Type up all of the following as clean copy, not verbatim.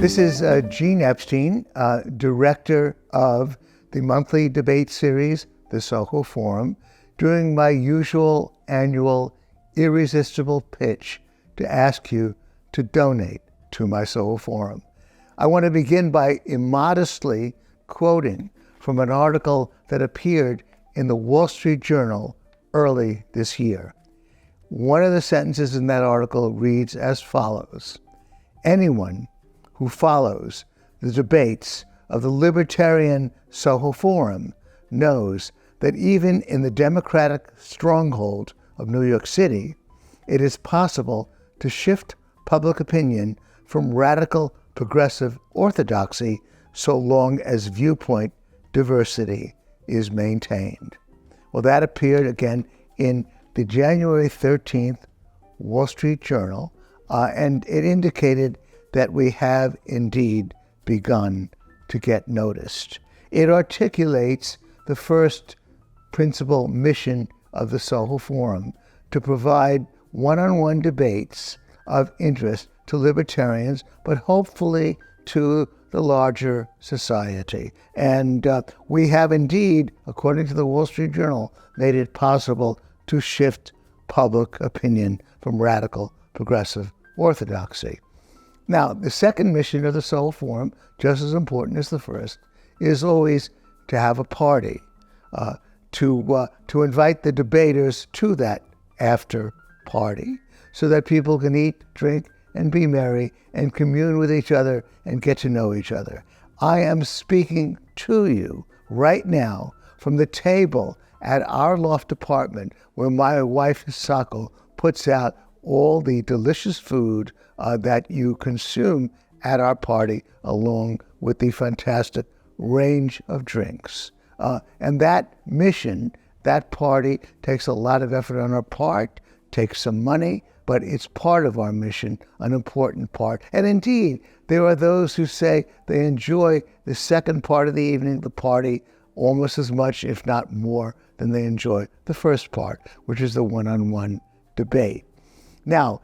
This is Gene Epstein, director of the monthly debate series, the Soho Forum, doing my usual annual irresistible pitch to ask you to donate to my Soho Forum. I want to begin by immodestly quoting from an article that appeared in the Wall Street Journal early this year. One of the sentences in that article reads as follows: "Anyone who follows the debates of the libertarian Soho Forum knows that even in the Democratic stronghold of New York City, it is possible to shift public opinion from radical progressive orthodoxy so long as viewpoint diversity is maintained." Well, that appeared again in the January 13th Wall Street Journal, and it indicated that we have indeed begun to get noticed. It articulates the first principal mission of the Soho Forum, to provide one-on-one debates of interest to libertarians, but hopefully to the larger society. And we have indeed, according to the Wall Street Journal, made it possible to shift public opinion from radical progressive orthodoxy. Now, the second mission of the Soho Forum, just as important as the first, is always to have a party, to invite the debaters to that after party so that people can eat, drink, and be merry and commune with each other and get to know each other. I am speaking to you right now from the table at our loft apartment where my wife, Sako, puts out all the delicious food that you consume at our party, along with the fantastic range of drinks. And that mission, that party, takes a lot of effort on our part, takes some money, but it's part of our mission, an important part. And indeed, there are those who say they enjoy the second part of the evening, the party, almost as much, if not more, than they enjoy the first part, which is the one-on-one debate. Now,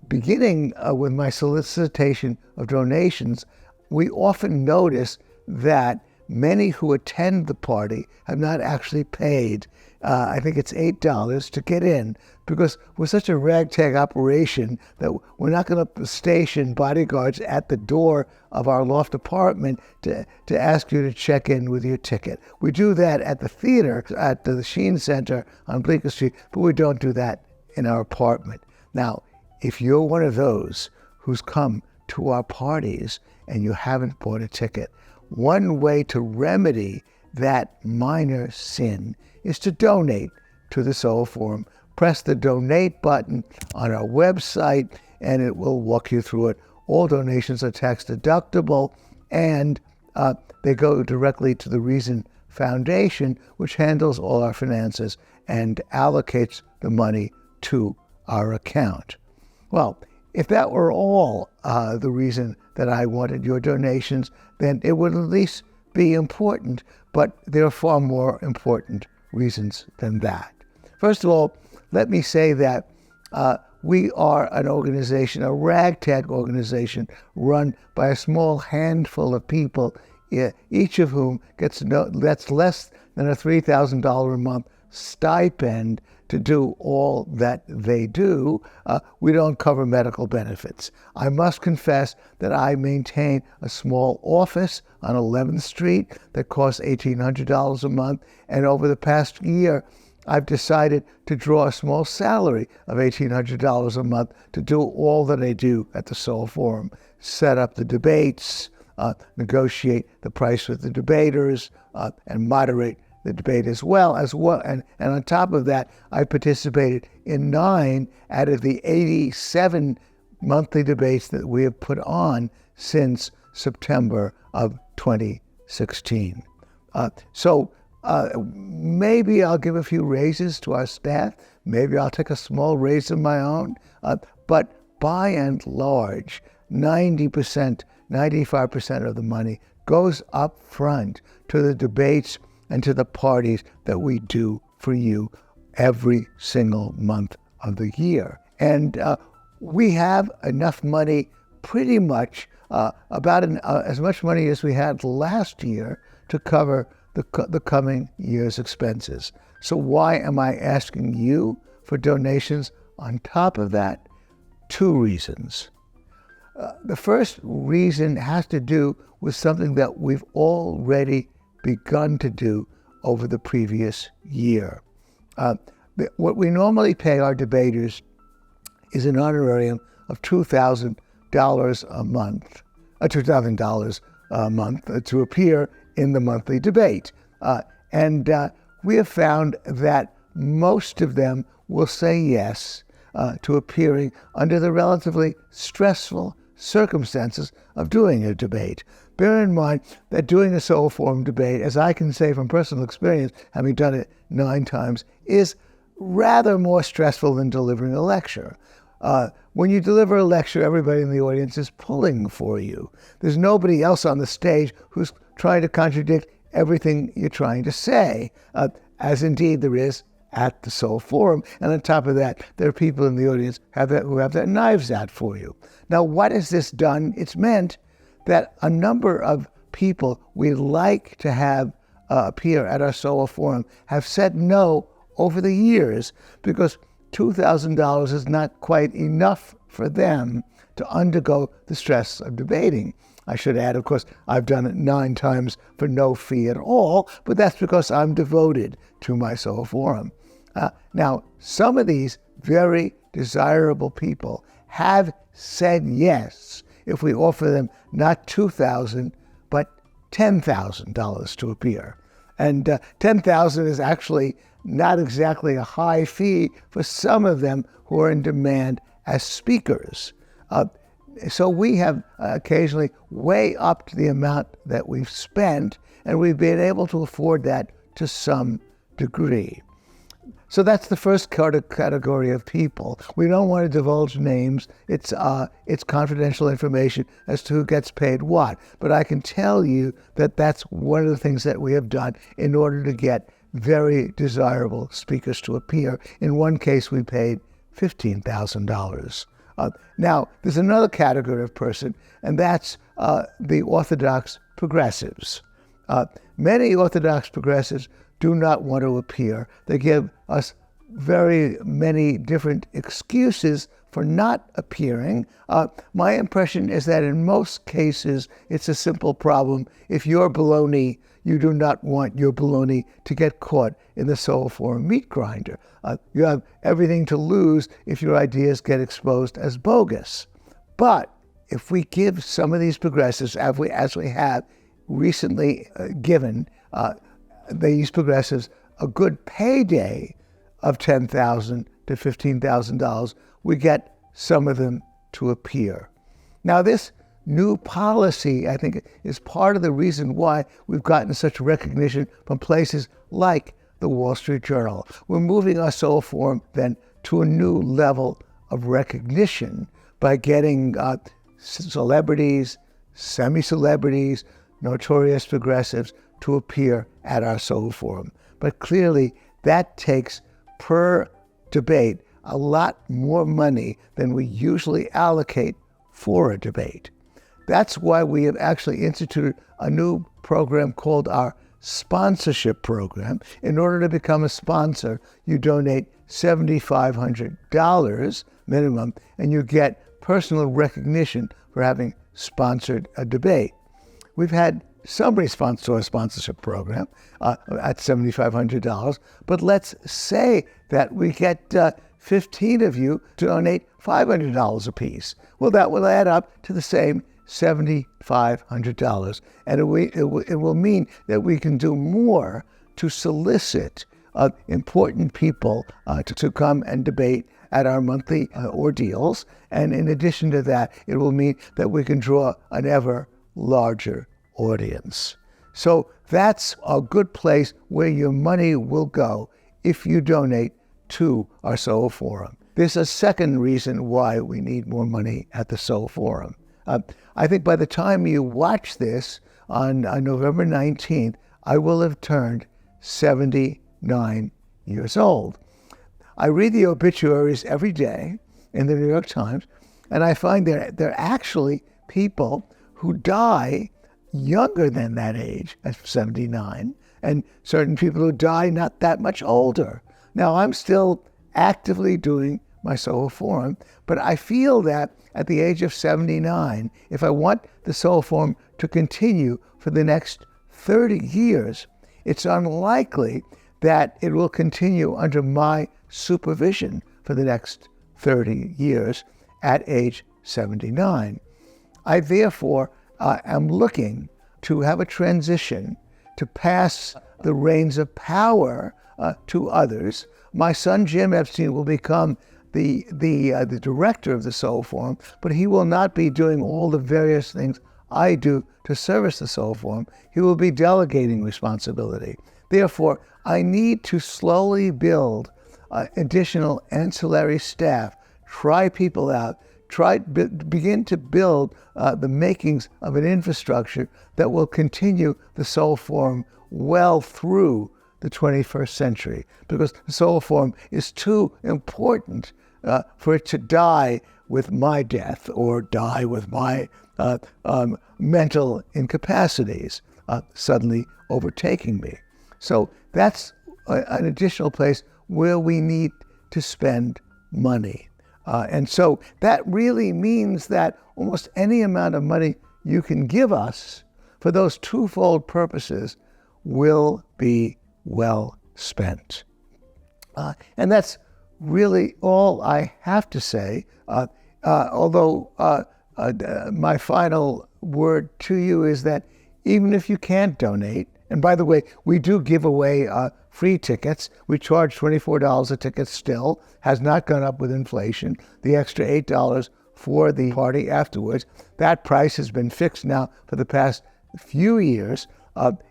beginning with my solicitation of donations, we often notice that many who attend the party have not actually paid. I think it's $8 to get in, because we're such a ragtag operation that we're not going to station bodyguards at the door of our loft apartment to ask you to check in with your ticket. We do that at the theater, at the Sheen Center on Bleecker Street, but we don't do that in our apartment. Now, if you're one of those who's come to our parties and you haven't bought a ticket, one way to remedy that minor sin is to donate to the Soho Forum. Press the donate button on our website and it will walk you through it. All donations are tax deductible, and they go directly to the Reason Foundation, which handles all our finances and allocates the money to our account. Well, if that were all the reason that I wanted your donations, then it would at least be important, but there are far more important reasons than that. First of all, let me say that we are an organization, a ragtag organization, run by a small handful of people, each of whom gets that's less than a $3,000 a month stipend to do all that they do. We don't cover medical benefits. I must confess that I maintain a small office on 11th Street that costs $1,800 a month, and over the past year, I've decided to draw a small salary of $1,800 a month to do all that I do at the Soho Forum: set up the debates, negotiate the price with the debaters, and moderate the debate as well. And on top of that, I participated in 9 out of the 87 monthly debates that we have put on since September of 2016. Maybe I'll give a few raises to our staff. Maybe I'll take a small raise of my own. But by and large, 90%, 95% of the money goes up front to the debates and to the parties that we do for you every single month of the year. And we have enough money pretty much about as much money as we had last year to cover the coming year's expenses. So why am I asking you for donations on top of that? Two reasons. The first reason has to do with something that we've already begun to do over the previous year. What we normally pay our debaters is an honorarium of $2,000 a month, $2,000 a month to appear in the monthly debate. And we have found that most of them will say yes to appearing under the relatively stressful circumstances of doing a debate. Bear in mind that doing a Soho Forum debate, as I can say from personal experience, having done it 9 times, is rather more stressful than delivering a lecture. When you deliver a lecture, everybody in the audience is pulling for you. There's nobody else on the stage who's trying to contradict everything you're trying to say, as indeed there is at the Soho Forum. And on top of that, there are people in the audience who have their knives out for you. Now, what has this done? It's meant that a number of people we like to have appear at our Soho Forum have said no over the years because $2,000 is not quite enough for them to undergo the stress of debating. I should add, of course, I've done it 9 times for no fee at all, but that's because I'm devoted to my Soho Forum. Now, some of these very desirable people have said yes if we offer them not $2,000, but $10,000 to appear. And $10,000 is actually not exactly a high fee for some of them who are in demand as speakers. So we have occasionally way upped the amount that we've spent, and we've been able to afford that to some degree. So that's the first category of people. We don't want to divulge names. It's confidential information as to who gets paid what. But I can tell you that that's one of the things that we have done in order to get very desirable speakers to appear. In one case, we paid $15,000. Now, there's another category of person, and that's the Orthodox progressives. Many Orthodox progressives do not want to appear. They give us very many different excuses for not appearing. My impression is that in most cases, it's a simple problem. If you're baloney, you do not want your baloney to get caught in the Soho Forum meat grinder. You have everything to lose if your ideas get exposed as bogus. But if we give some of these progressives, as we have recently given these progressives a good payday of $10,000 to $15,000, we get some of them to appear. Now, this new policy, I think, is part of the reason why we've gotten such recognition from places like the Wall Street Journal. We're moving our Soho Forum then to a new level of recognition by getting celebrities, semi-celebrities, notorious progressives to appear at our Soho Forum. But clearly, that takes per debate a lot more money than we usually allocate for a debate. That's why we have actually instituted a new program called our sponsorship program. In order to become a sponsor, you donate $7,500 minimum, and you get personal recognition for having sponsored a debate. We've had some response to our sponsorship program at $7,500, but let's say that we get 15 of you to donate $500 apiece. Well, that will add up to the same $7,500, and it will mean that we can do more to solicit important people to come and debate at our monthly ordeals, and in addition to that, it will mean that we can draw an ever larger audience. So that's a good place where your money will go if you donate to our Soho Forum. There's a second reason why we need more money at the Soho Forum. I think by the time you watch this on November 19th, I will have turned 79 years old. I read the obituaries every day in the New York Times, and I find there are actually people who die younger than that age, at 79, and certain people who die not that much older. Now, I'm still actively doing my Soho Forum, but I feel that at the age of 79, if I want the Soho Forum to continue for the next 30 years, it's unlikely that it will continue under my supervision for the next 30 years at age 79. I therefore am looking to have a transition to pass the reins of power to others. My son Jim Epstein will become the director of the Soho Forum, but he will not be doing all the various things I do to service the Soho Forum. He will be delegating responsibility. Therefore, I need to slowly build additional ancillary staff, try people out, begin to build the makings of an infrastructure that will continue the Soho Forum well through the 21st century, because the Soho Forum is too important for it to die with my death or die with my mental incapacities suddenly overtaking me. So that's an additional place where we need to spend money. And so that really means that almost any amount of money you can give us for those twofold purposes will be well spent. And that's really all I have to say, although my final word to you is that even if you can't donate, and by the way, we do give away free tickets. We charge $24 a ticket still, has not gone up with inflation. The extra $8 for the party afterwards, that price has been fixed now for the past few years.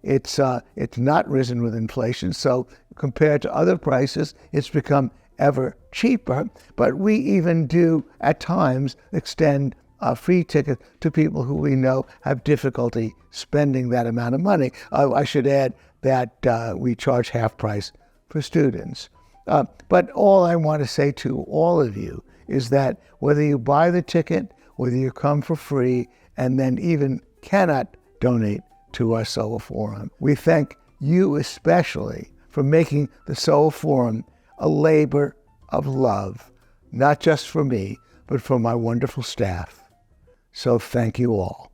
It's not risen with inflation, so compared to other prices, it's become ever cheaper. But we even do, at times, extend free tickets to people who we know have difficulty spending that amount of money. I should add that we charge half price for students. But all I want to say to all of you is that whether you buy the ticket, whether you come for free, and then even cannot donate to our Soho Forum, we thank you especially for making the Soho Forum a labor of love, not just for me, but for my wonderful staff. So thank you all.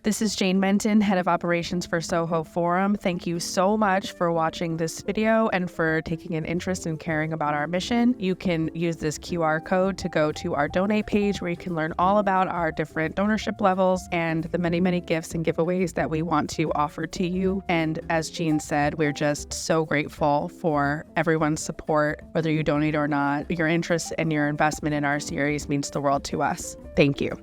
This is Jane Menton, Head of Operations for Soho Forum. Thank you so much for watching this video and for taking an interest in caring about our mission. You can use this QR code to go to our donate page where you can learn all about our different donorship levels and the many, many gifts and giveaways that we want to offer to you. And as Jean said, we're just so grateful for everyone's support, whether you donate or not. Your interest and your investment in our series means the world to us. Thank you.